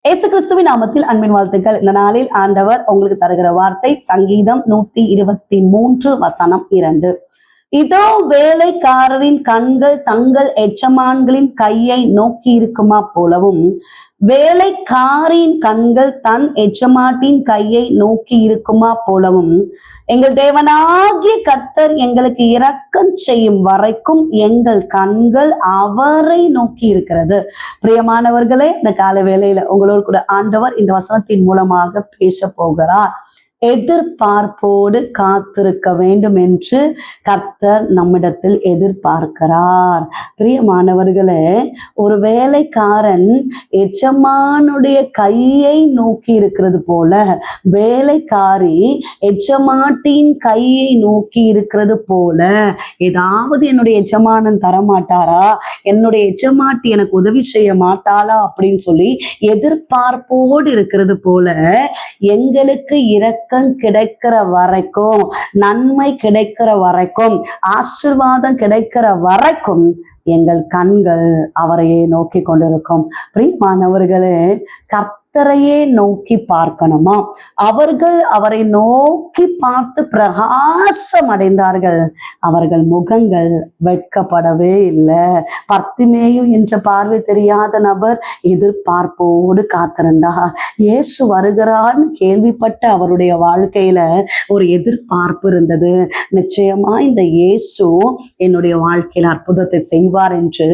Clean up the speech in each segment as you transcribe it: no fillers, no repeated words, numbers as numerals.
இயேசு கிறிஸ்துவின் நாமத்தில் அன்பின் வாழ்த்துக்கள். இந்த நாளில் ஆண்டவர் உங்களுக்கு தருகிற வார்த்தை சங்கீதம் 123:2. இதோ வேலைக்காரரின் கண்கள் தங்கள் எஜமான்களின் கையை நோக்கி இருக்குமா போலவும், வேலைக்காரின் கண்கள் தன் எஜமாட்டின் கையை நோக்கி இருக்குமா போலவும், எங்கள் தேவனாகிய கர்த்தர் எங்களுக்கு இரக்கம் செய்யும் வரைக்கும் எங்கள் கண்கள் அவரை நோக்கி இருக்கிறது. பிரியமானவர்களே, இந்த கால வேளையில உங்களோடு கூட ஆண்டவர் இந்த வசனத்தின் மூலமாக பேச போகிறார். எதிர்பார்ப்போடு காத்திருக்க வேண்டும் என்று கர்த்தர் நம்மிடத்தில் எதிர்பார்க்கிறார். பிரியமானவர்களே, ஒரு வேலைக்காரன் எஜமானுடைய கையை நோக்கி இருக்கிறது போல, வேலைக்காரி எஜமாட்டின் கையை நோக்கி இருக்கிறது போல, ஏதாவது என்னுடைய எஜமானன் தரமாட்டாரா, என்னுடைய எஜமாட்டி எனக்கு உதவி செய்ய மாட்டாளா அப்படின்னு சொல்லி எதிர்பார்ப்போடு இருக்கிறது போல, எங்களுக்கு இரக்கம் கிடைக்கிற வரைக்கும், நன்மை கிடைக்கிற வரைக்கும், ஆசீர்வாதம் கிடைக்கிற வரைக்கும் எங்கள் கண்கள் அவரையே நோக்கி கொண்டிருக்கும். பிரியமானவர்களே, கர்த்தரையே நோக்கி பார்க்கணுமா? அவர்கள் அவரை நோக்கி பார்த்து பிரகாசம் அடைந்தார்கள். அவர்கள் முகங்கள் வெட்கப்படவே இல்லை. பர்த்திமேயு என்ற பார்வை தெரியாத நபர் எதிர்பார்ப்போடு காத்திருந்தார். இயேசு வருகிறான்னு கேள்விப்பட்ட அவருடைய வாழ்க்கையில ஒரு எதிர்பார்ப்பு இருந்தது. நிச்சயமா இந்த இயேசு என்னுடைய வாழ்க்கையில அற்புதத்தை செய்வார் என்று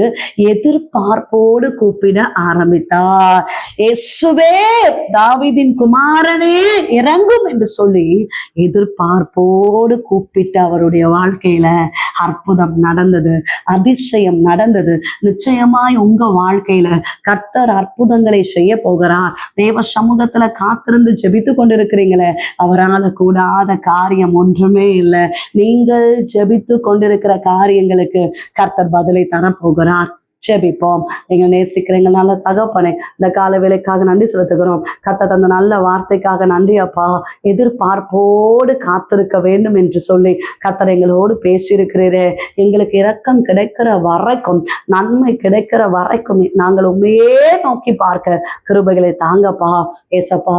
எதிர்பார்ப்போடு கூப்பிட ஆரம்பித்தார். இயேசுவே, தாவீதின் குமாரனே, இறங்கும் என்று சொல்லி எதிர்பார்ப்போடு கூப்பிட்டு அவருடைய வாழ்க்கையில அற்புதம் நடந்தது, அதிசயம் நடந்தது. நிச்சயமாய் உங்க வாழ்க்கையில கர்த்தர் அற்புதங்களை செய்ய போகிறார். தேவ சமூகத்துல காத்திருந்து ஜெபித்து கொண்டிருக்கிறீங்களே, அவரால் கூடாத காரியம் ஒன்றுமே இல்லை. நீங்கள் ஜெபித்து கொண்டிருக்கிற காரியங்களுக்கு கர்த்தர் பதிலை தரப்போகிறார். ஜெபிப்போம். எங்களை நேசிக்கிற எங்கள் நல்ல தகப்பனே, இந்த கால வேலைக்காக நன்றி செலுத்துகிறோம். கர்த்தர் தந்த நல்ல வார்த்தைக்காக நன்றி அப்பா. எதிர்பார்ப்போடு காத்திருக்க வேண்டும் என்று சொல்லி கர்த்தர் எங்களோடு பேசியிருக்கிறீரே. எங்களுக்கு இரக்கம் கிடைக்கிற வரைக்கும், நன்மை கிடைக்கிற வரைக்கும் நாங்கள் உண்மையே நோக்கி பார்க்க கிருபைகளை தாங்கப்பா. ஏசப்பா,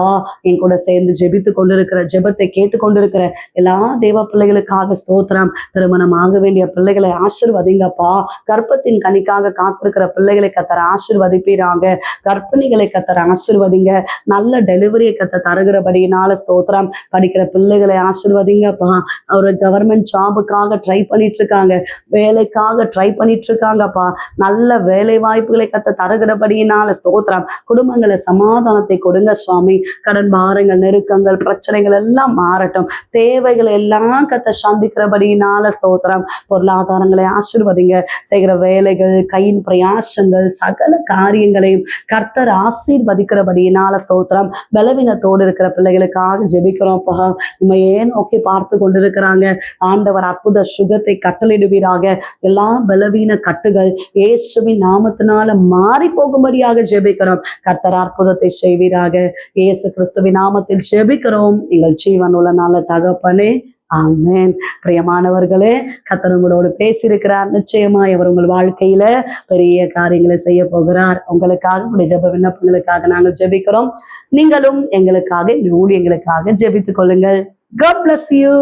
என் கூட சேர்ந்து ஜெபித்து கொண்டிருக்கிற, ஜெபத்தை கேட்டுக்கொண்டிருக்கிற எல்லா தேவ பிள்ளைகளுக்காக ஸ்தோத்திரம். திருமணம் ஆக வேண்டிய பிள்ளைகளை ஆசீர்வதிங்கப்பா. கர்ப்பத்தின் கனிக்காக காத்திருக்கிற பிள்ளைகளை கர்த்தர் ஆசீர்வதிப்பீராங்க. கர்ப்பிணிகளை கர்த்தர் ஆசீர்வதிங்க. நல்ல டெலிவரியை கர்த்தர் தருகிறபடியினால ஸ்தோத்திரம். படிக்கிற பிள்ளைகளை ஆசீர்வதிங்கப்பா. ஒரு கவர்மெண்ட் ஜாபுக்காக ட்ரை பண்ணிட்டு இருக்காங்க, வேலைக்காக ட்ரை பண்ணிட்டு இருக்காங்கப்பா. நல்ல வேலை வாய்ப்புகளை கர்த்தர் தருகிறபடியினால ஸ்தோத்திரம். குடும்பங்களை சமாதானத்தை கொடுங்க சுவாமி. கடன் பாரங்கள், நெருக்கங்கள், பிரச்சனைகள் எல்லாம் மாறட்டும். தேவைகளை எல்லாம் கர்த்தர் சந்திக்கிறபடியினால ஸ்தோத்திரம். பொருளாதாரங்களை ஆசீர்வதிங்க. செய்கிற வேலைகள், கையின் பிரயாசங்கள், சகல காரியங்களையும் கர்த்தர் ஆசீர்வதிக்கிறபடியினால ஸ்தோத்திரம். பலவீனத்தோடு இருக்கிற பிள்ளைகளுக்காக ஜெபிக்கிறோம்ப்பா. உண்மையே நோக்கி பார்த்து கொண்டிருக்கிறாங்க. ஆண்டவர் அற்புத சுகத்தை கட்டளிடுவீராக. எல்லா பலவீன கட்டுகள் இயேசுவின் நாமத்தினால மாறி போகும்படியாக ஜெபிக்கிறோம். கர்த்தர் அற்புதத்தை செய்வீராக. இயேசு கிறிஸ்துவின் நாமத்தில் ஜெபிக்கிறோம் எங்கள் ஜீவனுள்ள நல்ல தகப்பனே, ஆமென். பிரியமானவர்களே, கர்த்தர் உங்களோடு பேசியிருக்கிறார். நிச்சயமாய் அவர் உங்கள் வாழ்க்கையில பெரிய காரியங்களை செய்ய போகிறார். உங்களுக்காக, உங்களுடைய ஜெப விண்ணப்பங்களுக்காக நாங்கள் ஜெபிக்கிறோம். நீங்களும் எங்களுக்காக, ஊழியங்களுக்காக ஜெபித்துக் கொள்ளுங்கள். God bless you.